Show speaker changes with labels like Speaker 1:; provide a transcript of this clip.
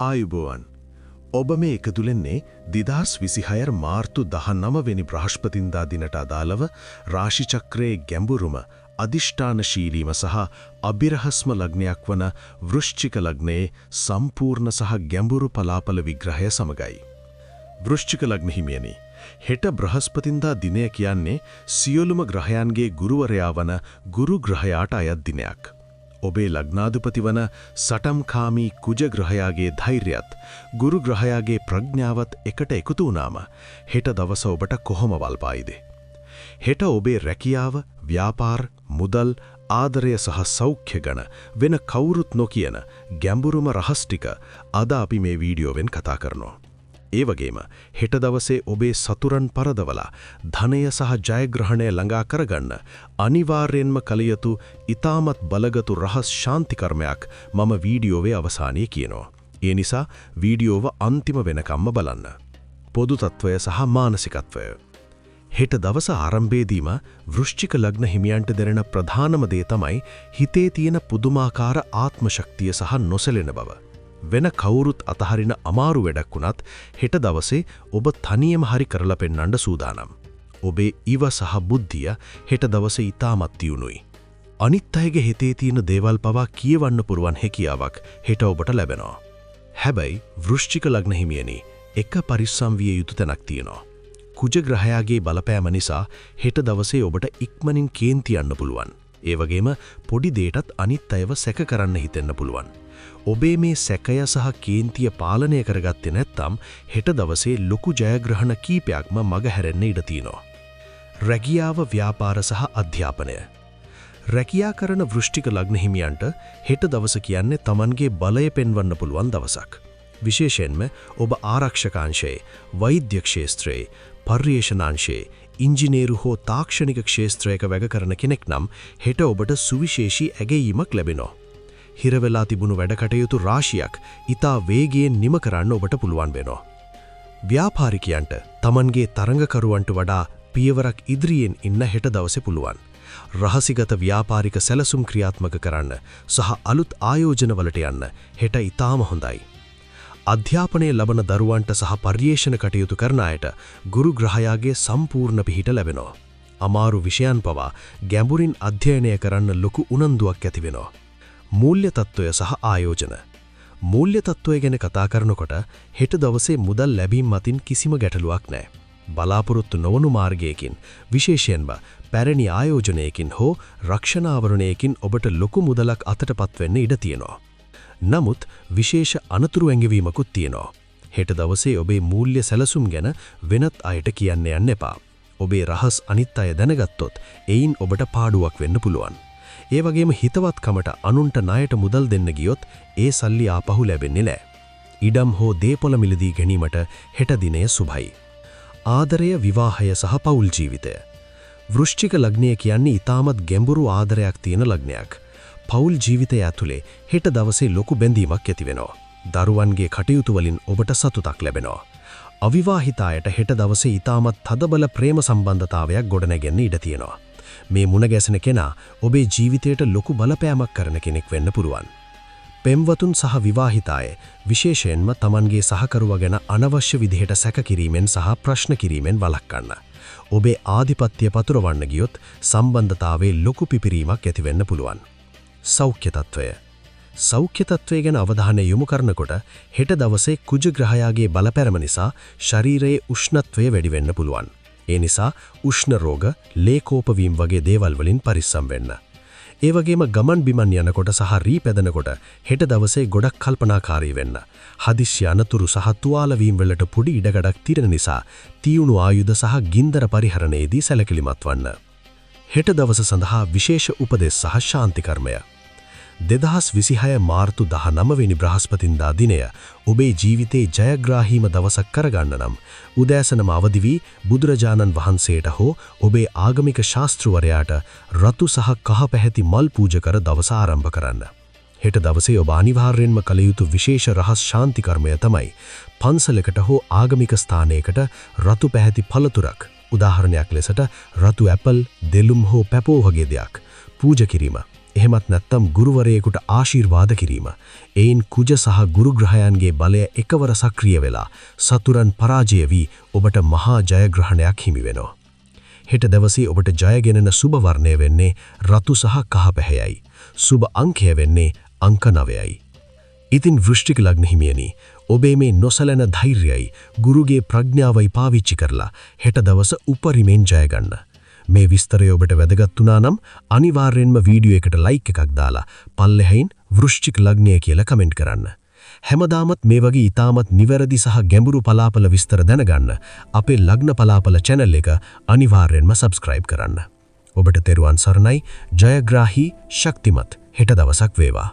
Speaker 1: ආයුබෝවන්. ඔබ මේ එකතුලෙන්නේ 2026 මාර්තු 19 වෙනි බ්‍රහස්පතින්දා දිනට අදාළව රාශි චක්‍රයේ ගැඹුරුම අදිෂ්ඨානශීලීම සහ අභිරහස්ම ලග්නයක් වන වෘශ්චික ලග්නයේ සම්පූර්ණ සහ ගැඹුරු පලාපල විග්‍රහය සමගයි. වෘශ්චික ලග්න හිමියනි, හෙට බ්‍රහස්පතින්දා දිනය කියන්නේ සියලුම ග්‍රහයන්ගේ ගුරුවරයා වන ගුරු ග්‍රහයාට අයත් දිනයක්. ඔබේ ලග්නාධිපති වන සටම්කාමී කුජ ග්‍රහයාගේ ධෛර්යයත් ගුරු ග්‍රහයාගේ ප්‍රඥාවත් එකට එකතු වුණාම හෙට දවස ඔබට කොහොම වල්පායිද? හෙට ඔබේ රැකියාව, ව්‍යාපාර, මුදල්, ආදරය සහ සෞඛ්‍ය ගණ වෙන කවුරුත් නොකියන ගැඹුරුම රහස් ටික අද අපි මේ වීඩියෝවෙන් කතා කරනවා. ඒ වගේම හෙට දවසේ ඔබේ සතුරන් පරදවලා ධනය සහ ජයග්‍රහණය ළඟා කරගන්න අනිවාර්යෙන්ම කළ යුතු ඊටමත් බලගතු රහස් ශාන්ති කර්මයක් මම වීඩියෝවේ අවසානයේ කියනවා. ඒ නිසා වීඩියෝව අන්තිම වෙනකම්ම බලන්න. පොදු තත්වය සහ මානසිකත්වය. හෙට දවස ආරම්භයේදීම වෘශ්චික ලග්න හිමියන්ට දැනෙන ප්‍රධානම දේ තමයි හිතේ තියෙන පුදුමාකාර ආත්ම ශක්තිය සහ නොසැලෙන බව. වෙන කවුරුත් අතහරින අමාරු වැඩක් වුණත් හෙට දවසේ ඔබ තනියම හරි කරලා පෙන්වන්න සූදානම්. ඔබේ ඉව සහ බුද්ධිය හෙට දවසේ ඊටමත් තියුණුයි. අනිත් අයගේ හිතේ තියෙන දේවල් පවා කියවන්න පුරුවන් හැකියාවක් හෙට ඔබට ලැබෙනවා. හැබැයි වෘශ්චික ලග්න හිමියනි, එක පරිස්සම් විය යුතු තැනක් තියෙනවා. කුජ ග්‍රහයාගේ බලපෑම නිසා හෙට දවසේ ඔබට ඉක්මනින් කේන්ති යන්න පුළුවන්. ඒ වගේම පොඩි දෙයකටත් අනිත් අයව සැක කරන්න හිතෙන්න පුළුවන්. ඔබේ මේ සැකය සහ කේන්තිය පාලනය කරගත්තේ නැත්නම් හෙට දවසේ ලොකු ජයග්‍රහණ කීපයක්ම මග හැරෙන්න ඉඩ තියෙනවා. රැකියාව, ව්‍යාපාර සහ අධ්‍යාපනය. රැකියා කරන වෘශ්චික ලග්න හිමියන්ට හෙට දවස කියන්නේ Tamanගේ බලය පෙන්වන්න පුළුවන් දවසක්. විශේෂයෙන්ම ඔබ ආරක්ෂකාංශයේ, වෛද්‍ය ක්ෂේත්‍රයේ, පර්යේෂණාංශයේ, ඉංජිනේරු හෝ තාක්ෂණික ක්ෂේත්‍රයක වැඩ කරන කෙනෙක් නම් හෙට ඔබට සුවිශේෂී ඇගයීමක් ලැබෙනවා. හිරවෙලා තිබුණු වැඩ කටයුතු රාශියක් ඉතා වේගයෙන් නිම කරන්න ඔබට පුළුවන් වෙනවා. ව්‍යාපාරිකයන්ට Tamanගේ තරඟකරුවන්ට වඩා පියවරක් ඉදිරියෙන් ඉන්න හෙට දවසේ පුළුවන්. රහසිගත ව්‍යාපාරික සැලසුම් ක්‍රියාත්මක කරන්න සහ අලුත් ආයෝජනවලට යන්න හෙට ඉතාම හොඳයි. අධ්‍යාපනයේ ලබන දරුවන්ට සහ පර්යේෂණ කටයුතු කරන අයට ගුරු ග්‍රහයාගේ සම්පූර්ණ පිහිට ලැබෙනවා. අමාරු විෂයන් පවා ගැඹුරින් අධ්‍යයනය කරන්න ලොකු උනන්දුවක් ඇති වෙනවා. මූල්‍ය තත්ත්වය සහ ආයෝජන. මූල්‍ය තත්ත්වය ගැන කතා කරනකොට හෙට දවසේ මුදල් ලැබීම් මතින් කිසිම ගැටලුවක් නැහැ. බලාපොරොත්තු නොවුණු මාර්ගයකින්, විශේෂයෙන්ම පැරණි ආයෝජනයකින් හෝ රක්ෂණාවරණයකින් ඔබට ලොකු මුදලක් අතටපත් වෙන්න ඉඩ තියෙනවා. නමුත් විශේෂ අනතුරු ඇඟවීමකුත් තියෙනවා. හෙට දවසේ ඔබේ මූල්‍ය සැලසුම් ගැන වෙනත් අයට කියන්න යන්න එපා. ඔබේ රහස් අනිත් අය දැනගත්තොත් එයින් ඔබට පාඩුවක් වෙන්න පුළුවන්. ඒ වගේම හිතවත්කමට අනුන්ට ණයට මුදල් දෙන්න ගියොත් ඒ සල්ලි ආපහු ලැබෙන්නේ නැහැ. ඉඩම් හෝ දේපොළ මිලදී ගැනීමට හෙට දිනය සුභයි. ආදරය, විවාහය සහ පෞල් ජීවිතය. වෘශ්චික ලග්නය කියන්නේ ඊටමත් ගැඹුරු ආදරයක් තියෙන ලග්නයක්. පෞල් ජීවිතය ඇතුලේ හෙට දවසේ ලොකු බැඳීමක් ඇති වෙනවා. දරුවන්ගේ කටයුතු වලින් ඔබට සතුටක් ලැබෙනවා. අවිවාහිත අයට හෙට දවසේ ඊටමත් තදබල ප්‍රේම සම්බන්ධතාවයක් ගොඩනැගෙන්න ඉඩ තියෙනවා. මේ මුණ ගැසෙන කෙනා ඔබේ ජීවිතයට ලොකු බලපෑමක් කරන කෙනෙක් වෙන්න පුළුවන්. පෙම්වතුන් සහ විවාහිත අය විශේෂයෙන්ම Tamanගේ සහකරුවා ගැන අනවශ්‍ය විදිහට සැක කිරීමෙන් සහ ප්‍රශ්න කිරීමෙන් වළක්වන්න. ඔබේ ආධිපත්‍ය පතුරවන්න ගියොත් සම්බන්ධතාවයේ ලොකු පිපිරීමක් ඇති වෙන්න පුළුවන්. සෞඛ්‍ය තත්ත්වය. සෞඛ්‍ය තත්ත්වය ගැන අවධානය යොමු කරනකොට හෙට දවසේ කුජ ග්‍රහයාගේ බලපෑම නිසා ශරීරයේ උෂ්ණත්වය වැඩි වෙන්න පුළුවන්. ඒ නිසා උෂ්ණ රෝග, ලේකෝපවීම වගේ දේවල් වලින් පරිස්සම් වෙන්න. ඒ වගේම ගමන් බිමන් යනකොට සහ රී පැදෙනකොට හෙට දවසේ ගොඩක් කල්පනාකාරී වෙන්න. හදිස්සි අනතුරු සහ තුවාල වීම වලට පොඩි ඉඩකඩක් තියෙන නිසා තියුණු ආයුධ සහ ගින්දර පරිහරණයේදී සැලකිලිමත් වන්න. හෙට දවස සඳහා විශේෂ උපදෙස් සහ ශාන්ති කර්මය. 2026 මාර්තු 19 වෙනි බ්‍රහස්පතින්දා දිනය ඔබේ ජීවිතේ ජයග්‍රාහීම දවසක් කරගන්න නම් උදෑසනම අවදි වී බුදුරජාණන් වහන්සේට හෝ ඔබේ ආගමික ශාස්ත්‍රවරයාට රතු සහ කහ පැහැති මල් පූජා කර දවස ආරම්භ කරන්න. හෙට දවසේ ඔබ අනිවාර්යෙන්ම කළ යුතු විශේෂ රහස් ශාන්ති කර්මය තමයි පන්සලකට හෝ ආගමික ස්ථානයකට රතු පැහැති පළතුරක්, උදාහරණයක් ලෙසට රතු ඇපල්, දෙලුම් හෝ පැපෝ වගේ දෙයක් පූජා කිරීම. එහෙමත් නැත්නම් ගුරුවරයෙකුට ආශිර්වාද කිරීම. එයින් කුජ සහ ගුරු ග්‍රහයන්ගේ බලය එකවර සක්‍රිය වෙලා සතුරන් පරාජය වී ඔබට මහා ජයග්‍රහණයක් හිමි වෙනවා. හෙට දවසේ ඔබට ජයගෙනෙන සුබ වර්ණය වෙන්නේ රතු සහ කහ පැහැයයි. සුබ අංකය වෙන්නේ අංක 9යි. ඉතින් වෘශ්චික ලග්න හිමියනි, ඔබේ මේ නොසලෙන ධෛර්යයයි ගුරුගේ ප්‍රඥාවයි පාවිච්චි කරලා හෙට දවස උපරිමෙන් ජය ගන්න. මේ විස්තරය ඔබට වැදගත් වුණා නම් අනිවාර්යෙන්ම වීඩියෝ එකට ලයික් එකක් දාලා පල්ලෙහායින් වෘශ්චික ලග්නය කියලා කමෙන්ට් කරන්න. හැමදාමත් මේ වගේ ඊටමත් නිවැරදි සහ ගැඹුරු පලාපල විස්තර දැනගන්න අපේ ලග්න පලාපල channel එක අනිවාර්යෙන්ම subscribe කරන්න. ඔබට තෙරුවන් සරණයි. ජයග්‍රාහී ශක්තිමත් හෙට දවසක් වේවා.